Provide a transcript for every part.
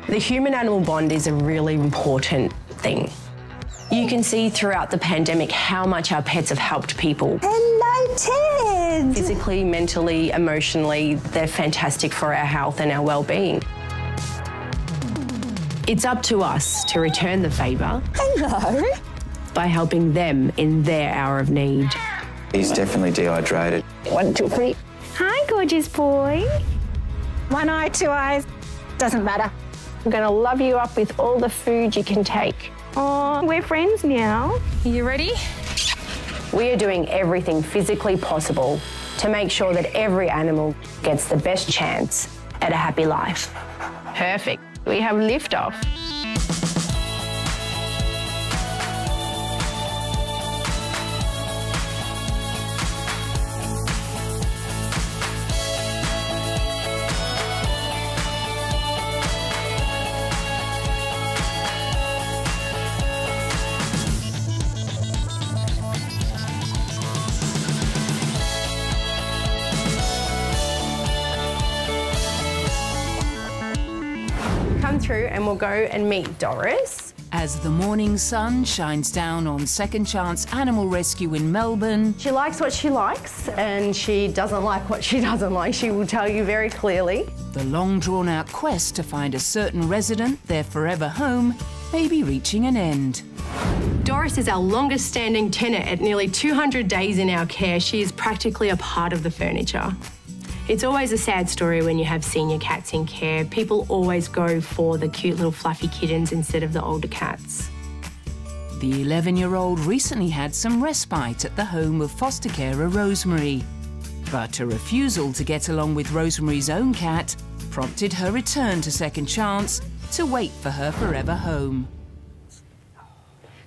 The human-animal bond is a really important thing. You can see throughout the pandemic how much our pets have helped people. Hello, Ted! Physically, mentally, emotionally, they're fantastic for our health and our well-being. It's up to us to return the favour. Hello. By helping them in their hour of need. He's definitely dehydrated. 1, 2, 3. Hi, gorgeous boy. 1 eye, 2 eyes. Doesn't matter. I'm going to love you up with all the food you can take. Oh, we're friends now. You ready? We are doing everything physically possible to make sure that every animal gets the best chance at a happy life. Perfect. We have liftoff. Come through and we'll go and meet Doris. As the morning sun shines down on Second Chance Animal Rescue in Melbourne. She likes what she likes and she doesn't like what she doesn't like. She will tell you very clearly. The long drawn-out quest to find a certain resident, their forever home, may be reaching an end. Doris is our longest standing tenant at nearly 200 days in our care. She is practically a part of the furniture. It's always a sad story when you have senior cats in care. People always go for the cute little fluffy kittens instead of the older cats. The 11-year-old recently had some respite at the home of foster carer Rosemary. But a refusal to get along with Rosemary's own cat prompted her return to Second Chance to wait for her forever home.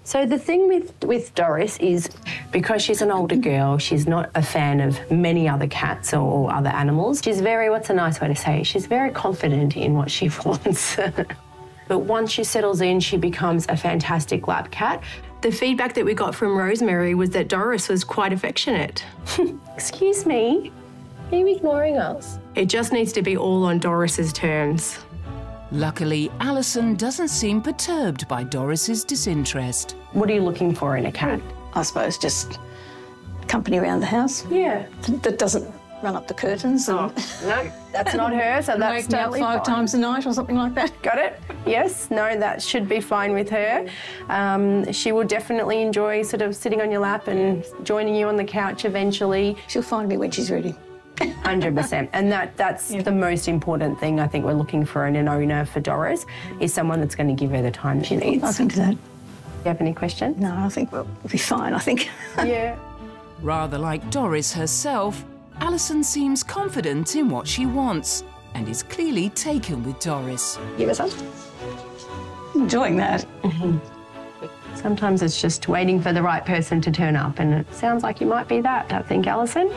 So the thing with Doris is, because she's an older girl, she's not a fan of many other cats or other animals. She's very, what's a nice way to say it? She's very confident in what she wants. But once she settles in, she becomes a fantastic lap cat. The feedback that we got from Rosemary was that Doris was quite affectionate. Excuse me, are you ignoring us? It just needs to be all on Doris's terms. Luckily, Alison doesn't seem perturbed by Doris's disinterest. What are you looking for in a cat? I suppose just company around the house. Yeah. That doesn't run up the curtains. And No, that's not her, so that's wake me up totally 5 fine. times a night or something like that. Got it? Yes, no, that should be fine with her. She will definitely enjoy sort of sitting on your lap and joining you on the couch eventually. She'll find me when she's ready. 100%. And that's the most important thing I think we're looking for in an owner for Doris, is someone that's going to give her the time she needs. I think that. Do you have any questions? No, I think we'll be fine, I think. Yeah. Rather like Doris herself, Alison seems confident in what she wants and is clearly taken with Doris. Give us some. Enjoying that. Sometimes it's just waiting for the right person to turn up, and it sounds like you might be that, I think, Alison.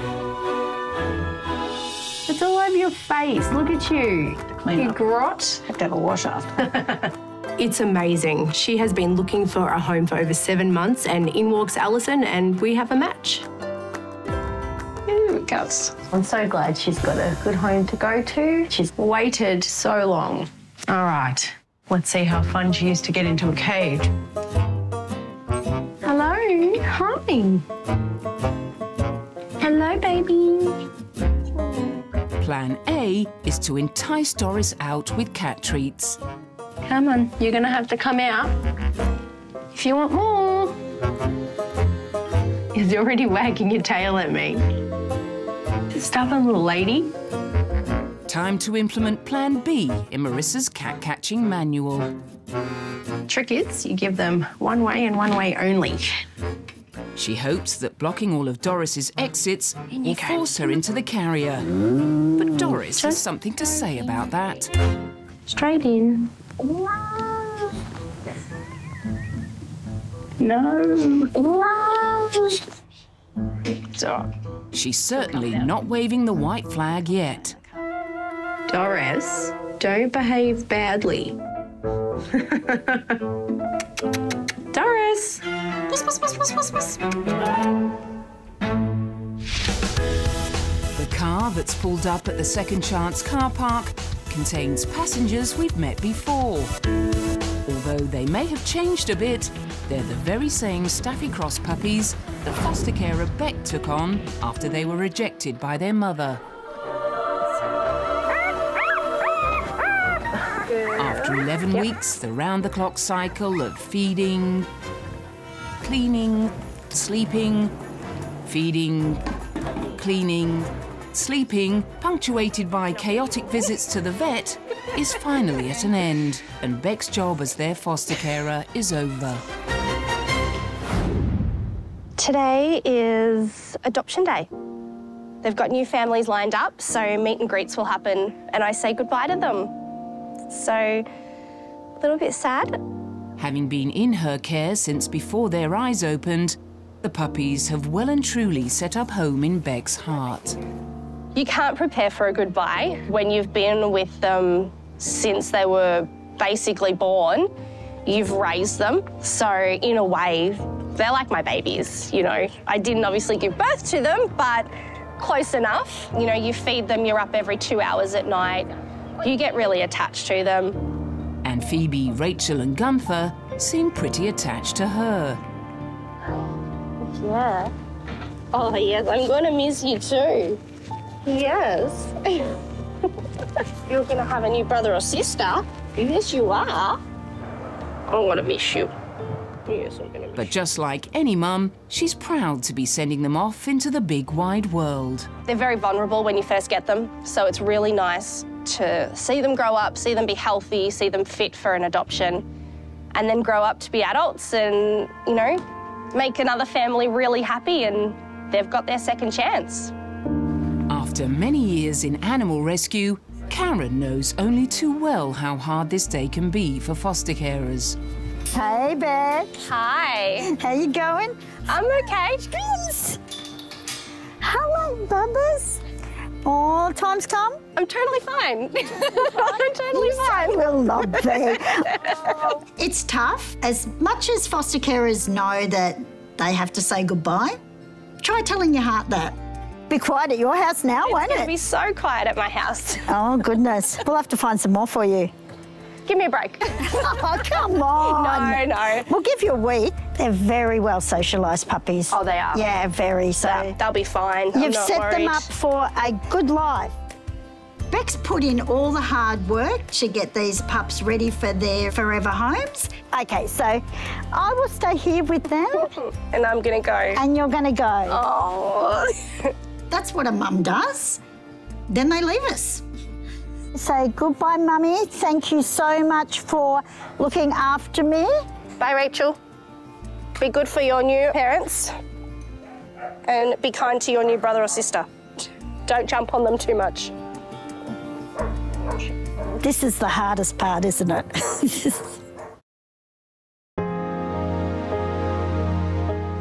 It's all over your face. Look at you. You grot. Have to have a wash after. It's amazing. She has been looking for a home for over 7 months, and in walks Alison, and we have a match. Ooh, guts. I'm so glad she's got a good home to go to. She's waited so long. All right, let's see how fun she is to get into a cage. Hello. Hi. Hello, baby. Plan A is to entice Doris out with cat treats. Come on, you're going to have to come out if you want more. You're already wagging your tail at me. Stubborn little lady. Time to implement Plan B in Marissa's cat-catching manual. Trick is you give them one way and one way only. She hopes that blocking all of Doris's exits will force her into the carrier. But Doris has something to say about that. Straight in. No. Stop. She's certainly not waving the white flag yet. Doris, don't behave badly. Doris. The car that's pulled up at the Second Chance car park contains passengers we've met before. Although they may have changed a bit, they're the very same Staffy Cross puppies the foster carer Beck took on after they were rejected by their mother. After 11 weeks, the round-the-clock cycle of feeding, cleaning, sleeping, feeding, cleaning, sleeping, punctuated by chaotic visits to the vet, is finally at an end, and Beck's job as their foster carer is over. Today is adoption day. They've got new families lined up, so meet and greets will happen, and I say goodbye to them. So, a little bit sad. Having been in her care since before their eyes opened, the puppies have well and truly set up home in Beck's heart. You can't prepare for a goodbye when you've been with them since they were basically born. You've raised them, so in a way, they're like my babies, you know. I didn't obviously give birth to them, but close enough. You know, you feed them, you're up every 2 hours at night. You get really attached to them. And Phoebe, Rachel and Gunther seem pretty attached to her. Yeah. Oh, yes, I'm going to miss you too. Yes. You're going to have a new brother or sister? Yes, you are. I'm going to miss you. Yes, I'm going to miss you. But just like any mum, she's proud to be sending them off into the big wide world. They're very vulnerable when you first get them, so it's really nice to see them grow up, see them be healthy, see them fit for an adoption, and then grow up to be adults and, you know, make another family really happy, and they've got their second chance. After many years in animal rescue, Karen knows only too well how hard this day can be for foster carers. Hey, Beck. Hi. How you going? I'm okay. Yes. Hello, Bubbas. Oh, time's come? I'm totally fine. I'm totally fine. Well, lovely. It's tough. As much as foster carers know that they have to say goodbye, try telling your heart that. Be quiet at your house now, won't It's going to it? be so quiet at my house. Oh, goodness. We'll have to find some more for you. Give me a break. Oh, come on. No. We'll give you a week. They're very well socialised puppies. Oh, they are? Yeah, very. So They'll be fine. I'm you've not set worried. them up for a good life. Beck's put in all the hard work to get these pups ready for their forever homes. Okay, so I will stay here with them And I'm going to go. and you're going to go. Oh. That's what a mum does. Then they leave us. Say goodbye, Mummy. Thank you so much for looking after me. Bye, Rachel. Be good for your new parents and be kind to your new brother or sister. Don't jump on them too much. This is the hardest part, isn't it?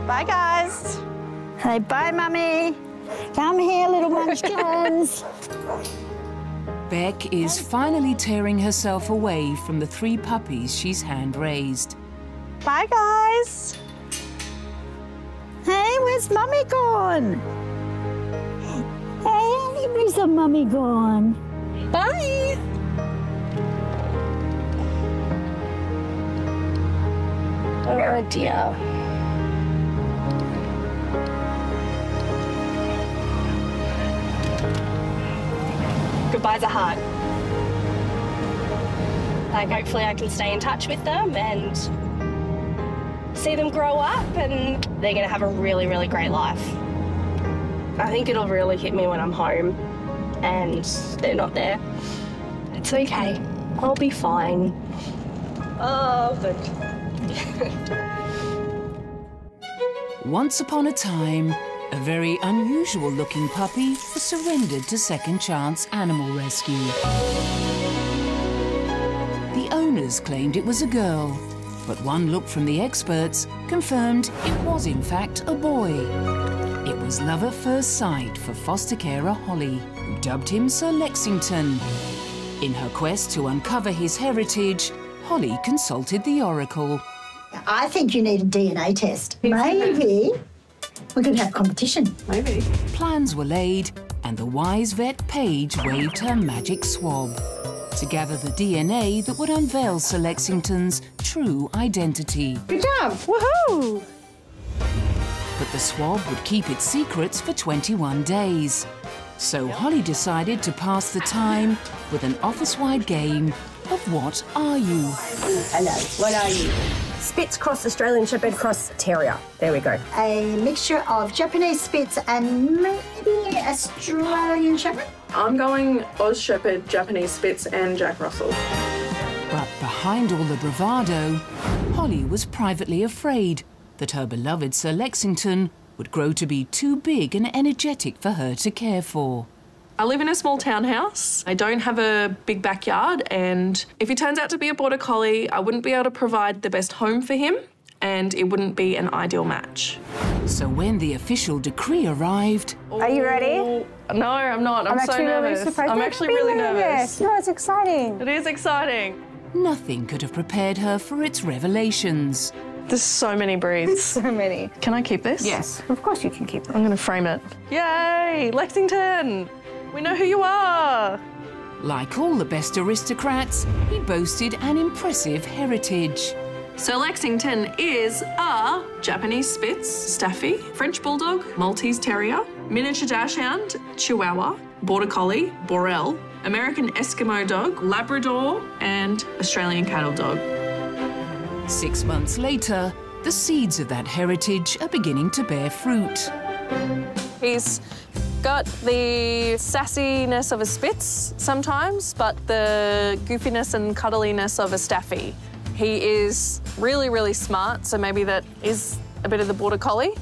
Bye, guys. Say bye, Mummy. Come here, little munchkins. Beck is finally tearing herself away from the 3 puppies she's hand-raised. Bye, guys. Hey, where's Mummy gone? Hey, where's the Mummy gone? Bye. Oh, dear. Goodbyes are hard. Like, hopefully I can stay in touch with them and see them grow up, and they're going to have a really, really great life. I think it'll really hit me when I'm home and they're not there. It's okay. I'll be fine. Oh, but... Once upon a time, a very unusual-looking puppy was surrendered to Second Chance Animal Rescue. The owners claimed it was a girl, but one look from the experts confirmed it was in fact a boy. It was love at first sight for foster carer Holly, who dubbed him Sir Lexington. In her quest to uncover his heritage, Holly consulted the Oracle. I think you need a DNA test. Maybe we could have competition. Maybe. Plans were laid, and the wise vet Paige waved her magic swab. to gather the DNA that would unveil Sir Lexington's true identity. Good job! Woohoo! But the swab would keep its secrets for 21 days. So Holly decided to pass the time with an office-wide game of What Are You? Hello, what are you? Spitz cross Australian Shepherd cross Terrier. There we go. A mixture of Japanese Spitz and maybe Australian Shepherd. I'm going Oz Shepherd, Japanese Spitz and Jack Russell. But behind all the bravado, Holly was privately afraid that her beloved Sir Lexington would grow to be too big and energetic for her to care for. I live in a small townhouse. I don't have a big backyard, and if he turns out to be a border collie, I wouldn't be able to provide the best home for him, and it wouldn't be an ideal match. So when the official decree arrived... Are you ready? No, I'm not. I'm so nervous. I'm actually really nervous. No, it's exciting. It is exciting. Nothing could have prepared her for its revelations. There's so many breeds. So many. Can I keep this? Yes, of course you can keep it. I'm going to frame it. Yay! Lexington! We know who you are! Like all the best aristocrats, he boasted an impressive heritage. Sir Lexington is a Japanese Spitz, Staffy, French Bulldog, Maltese Terrier, Miniature Dachshund, Chihuahua, Border Collie, Borel, American Eskimo Dog, Labrador, and Australian Cattle Dog. 6 months later, the seeds of that heritage are beginning to bear fruit. He's got the sassiness of a Spitz sometimes, but the goofiness and cuddliness of a Staffy. He is really, really smart, so maybe that is a bit of the Border Collie.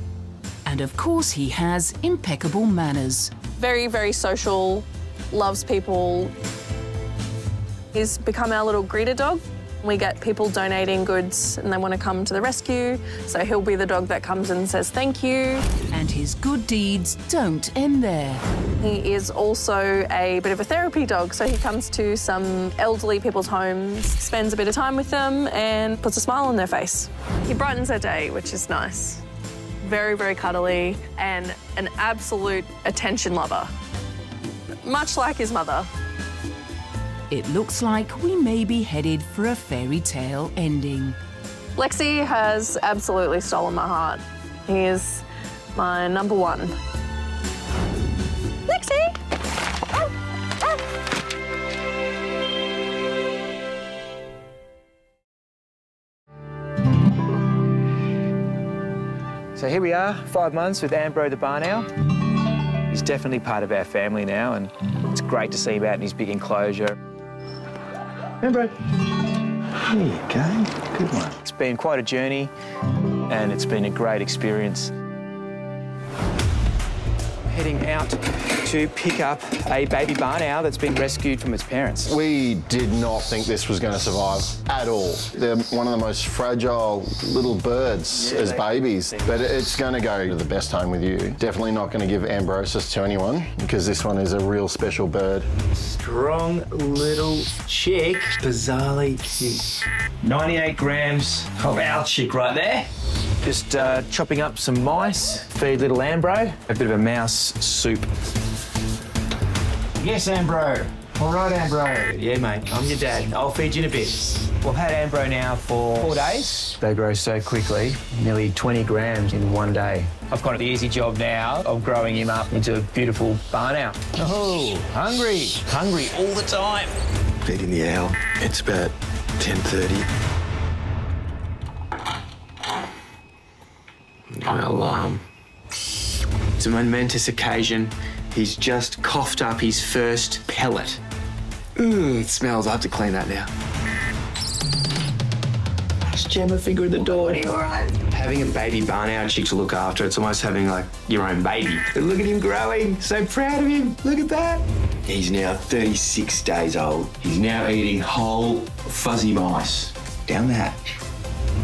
And of course he has impeccable manners. Very, very social, loves people. He's become our little greeter dog. We get people donating goods and they want to come to the rescue, so he'll be the dog that comes and says thank you. And his good deeds don't end there. He is also a bit of a therapy dog, so he comes to some elderly people's homes, spends a bit of time with them and puts a smile on their face. He brightens their day, which is nice. Very, very cuddly and an absolute attention lover, much like his mother. It looks like we may be headed for a fairy tale ending. Lexi has absolutely stolen my heart. He is my number one. Lexi! So here we are, 5 months with Ambro the barn owl. He's definitely part of our family now, and it's great to see him out in his big enclosure. Ambro. There you go, good one. It's been quite a journey, and it's been a great experience. Heading out to pick up a baby barn owl that's been rescued from its parents. We did not think this was going to survive at all. They're one of the most fragile little birds as babies, but it's going to go to the best home with you. Definitely not going to give ambrosis to anyone because this one is a real special bird. Strong little chick, bizarrely cute. 98 grams of owl chick right there. Just chopping up some mice, feed little Ambro, a bit of a mouse soup. Yes, Ambro. All right, Ambro. Yeah, mate, I'm your dad. I'll feed you in a bit. We've had Ambro now for 4 days. They grow so quickly, nearly 20 grams in 1 day. I've got the easy job now of growing him up into a beautiful barn owl. Oh, hungry. Hungry all the time. Feeding the owl. It's about 10:30. My alarm. It's a momentous occasion. He's just coughed up his first pellet. Ooh, it smells. I have to clean that now. Just jam a finger in the door. All right. Having a baby barn owl chick to look after, it's almost having like your own baby. But look at him growing. So proud of him. Look at that. He's now 36 days old. He's now eating whole fuzzy mice down the hatch.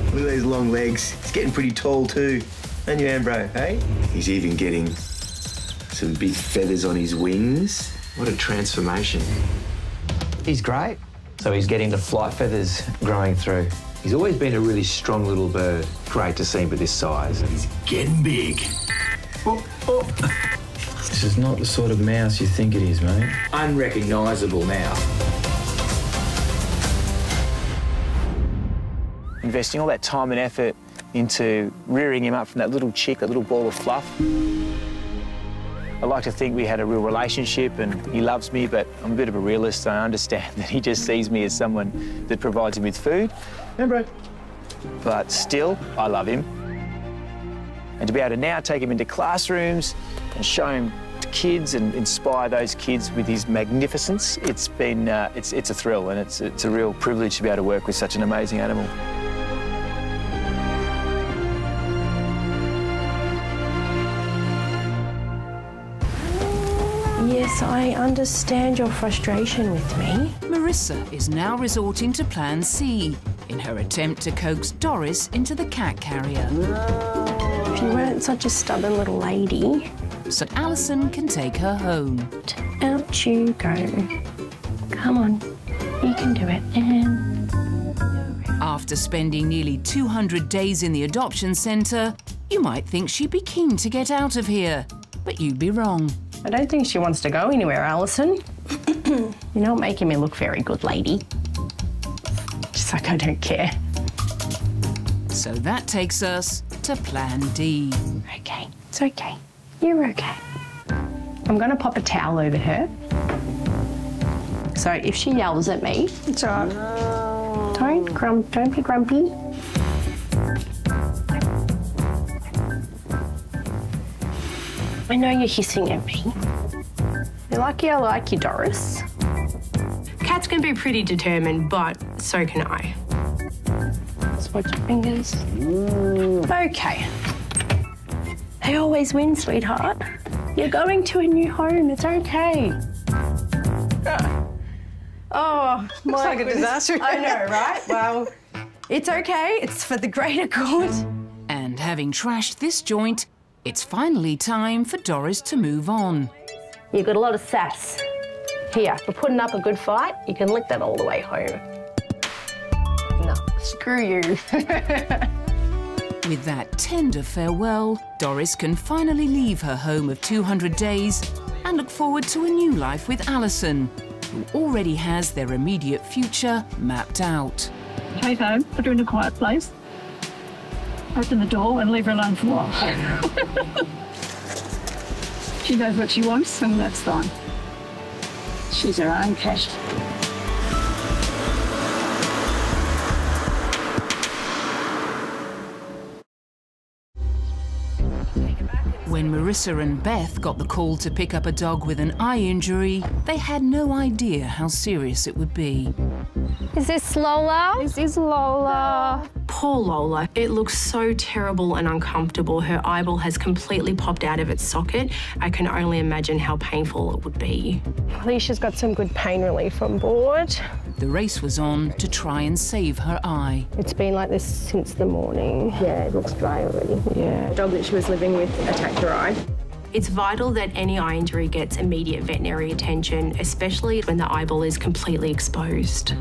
Look at those long legs. He's getting pretty tall too. And you, Ambro, hey? He's even getting some big feathers on his wings. What a transformation. He's great. So he's getting the flight feathers growing through. He's always been a really strong little bird. Great to see him at this size. He's getting big. Oh, oh. This is not the sort of mouse you think it is, mate. Unrecognisable now. investing all that time and effort into rearing him up from that little chick, that little ball of fluff. I like to think we had a real relationship and he loves me, but I'm a bit of a realist. I understand that he just sees me as someone that provides him with food. Ambro. But still, I love him. And to be able to now take him into classrooms and show him to kids and inspire those kids with his magnificence, it's been, it's a thrill, and it's a real privilege to be able to work with such an amazing animal. Yes, I understand your frustration with me. Marissa is now resorting to Plan C in her attempt to coax Doris into the cat carrier. If you weren't such a stubborn little lady. So Alison can take her home. Out you go. Come on, you can do it. And after spending nearly 200 days in the adoption centre, you might think she'd be keen to get out of here, but you'd be wrong. I don't think she wants to go anywhere, Alison. You're not making me look very good, lady. Just like I don't care. So that takes us to Plan D. Okay, it's okay. You're okay. I'm going to pop a towel over her. So if she yells at me, it's all right. Don't be grumpy. I know you're hissing at me. You're lucky I like you, Doris. Cats can be pretty determined, but so can I. Just watch your fingers. Okay. They always win, sweetheart. You're going to a new home. It's okay. Oh, looks like a disaster. I know, right? Well, it's okay. It's for the greater good. And having trashed this joint, it's finally time for Doris to move on. You've got a lot of sass. Here, for putting up a good fight, you can lick that all the way home. No, screw you. With that tender farewell, Doris can finally leave her home of 200 days and look forward to a new life with Alison, who already has their immediate future mapped out. Take home, put her in a quiet place, open the door and leave her alone for a while. She knows what she wants and that's fine. She's her own cat. When Marissa and Beth got the call to pick up a dog with an eye injury, they had no idea how serious it would be. Is this Lola? This is Lola. Poor Lola. It looks so terrible and uncomfortable. Her eyeball has completely popped out of its socket. I can only imagine how painful it would be. At least she's got some good pain relief on board. The race was on to try and save her eye. It's been like this since the morning. Yeah, it looks dry already. Yeah. The dog that she was living with attacked her eye. It's vital that any eye injury gets immediate veterinary attention, especially when the eyeball is completely exposed.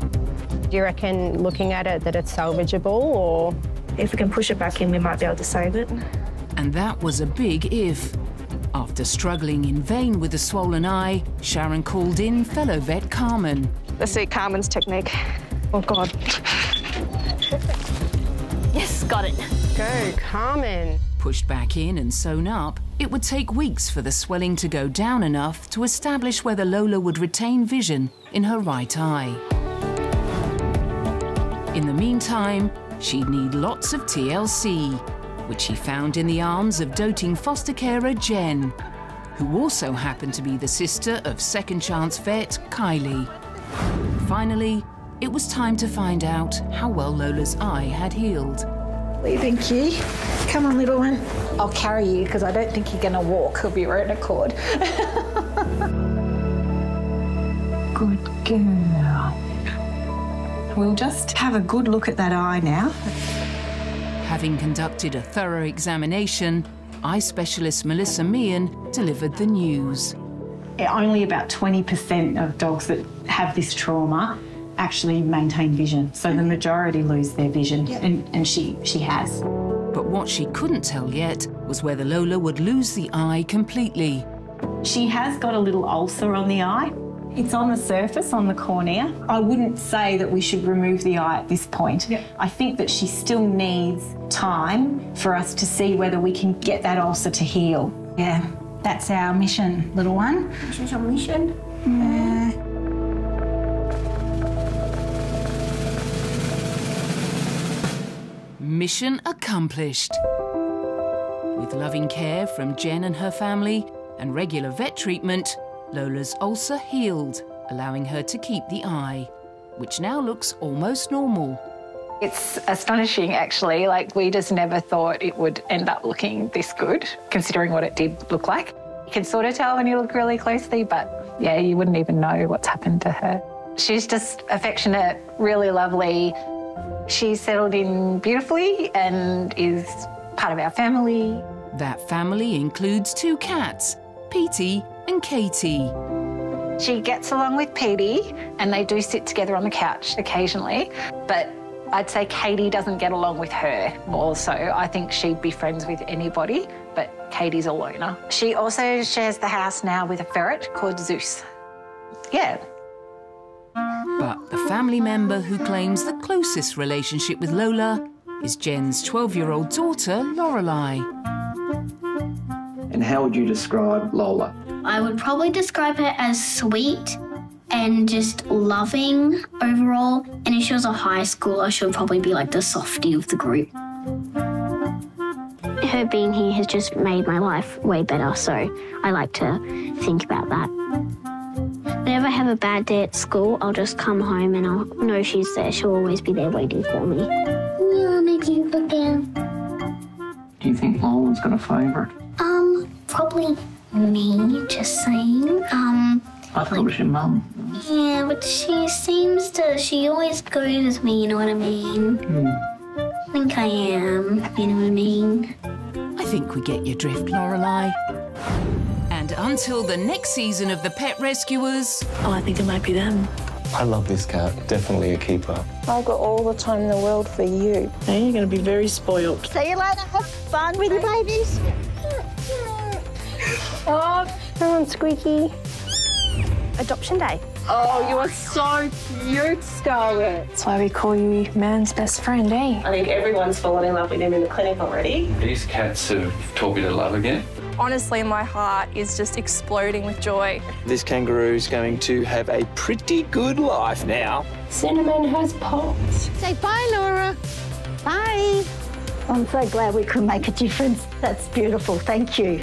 Do you reckon, looking at it, that it's salvageable, or if we can push it back in, we might be able to save it? And that was a big if. After struggling in vain with the swollen eye, Sharon called in fellow vet Carmen. Let's see Carmen's technique. Oh, God. Yes, got it. Go, Carmen. Pushed back in and sewn up, it would take weeks for the swelling to go down enough to establish whether Lola would retain vision in her right eye. In the meantime, she'd need lots of TLC, which she found in the arms of doting foster carer Jen, who also happened to be the sister of second chance vet Kylie. Finally, it was time to find out how well Lola's eye had healed. Thank you. Come on, little one. I'll carry you because I don't think you're going to walk of your own accord. Good girl. We'll just have a good look at that eye now. Having conducted a thorough examination, eye specialist Melissa Meehan delivered the news. Only about 20% of dogs that have this trauma actually maintain vision. So the majority lose their vision, and she has. But what she couldn't tell yet was whether Lola would lose the eye completely. She has got a little ulcer on the eye. It's on the surface, on the cornea. I wouldn't say that we should remove the eye at this point. Yep. I think that she still needs time for us to see whether we can get that ulcer to heal. Yeah, that's our mission, little one. This is our mission. Mission accomplished. With loving care from Jen and her family and regular vet treatment, Lola's ulcer healed, allowing her to keep the eye, which now looks almost normal. It's astonishing, actually. Like, we just never thought it would end up looking this good, considering what it did look like. You can sort of tell when you look really closely, but yeah, you wouldn't even know what's happened to her. She's just affectionate, really lovely. She's settled in beautifully and is part of our family. That family includes 2 cats, Petey and Katie. She gets along with Petey and they do sit together on the couch occasionally, but I'd say Katie doesn't get along with her also. I think she'd be friends with anybody, but Katie's a loner. She also shares the house now with a ferret called Zeus. Yeah. But the family member who claims the closest relationship with Lola is Jen's 12-year-old daughter, Lorelei. And how would you describe Lola? I would probably describe her as sweet and just loving overall. And if she was a high schooler, she would probably be like the softie of the group. Her being here has just made my life way better, so I like to think about that. Whenever I have a bad day at school, I'll just come home and I'll know she's there. She'll always be there waiting for me. Yeah, maybe again. Do you think Lola's got a favourite? Probably me, just saying. I thought it was your mum. Yeah, but she always goes with me, you know what I mean? I think I am, you know what I mean? I think we get your drift, Lorelei. And until the next season of The Pet Rescuers... Oh, I think it might be them. I love this cat. Definitely a keeper. I've got all the time in the world for you. And you're going to be very spoiled. See you later. Have fun with your babies. Oh, come on, Squeaky. Adoption day. Oh, you are so cute, Scarlett. That's why we call you man's best friend, eh? I think everyone's fallen in love with him in the clinic already. These cats have taught me to love again. Honestly, my heart is just exploding with joy. This kangaroo's going to have a pretty good life now. Cinnamon has pops. Say bye, Laura. Bye. I'm so glad we could make a difference. That's beautiful. Thank you.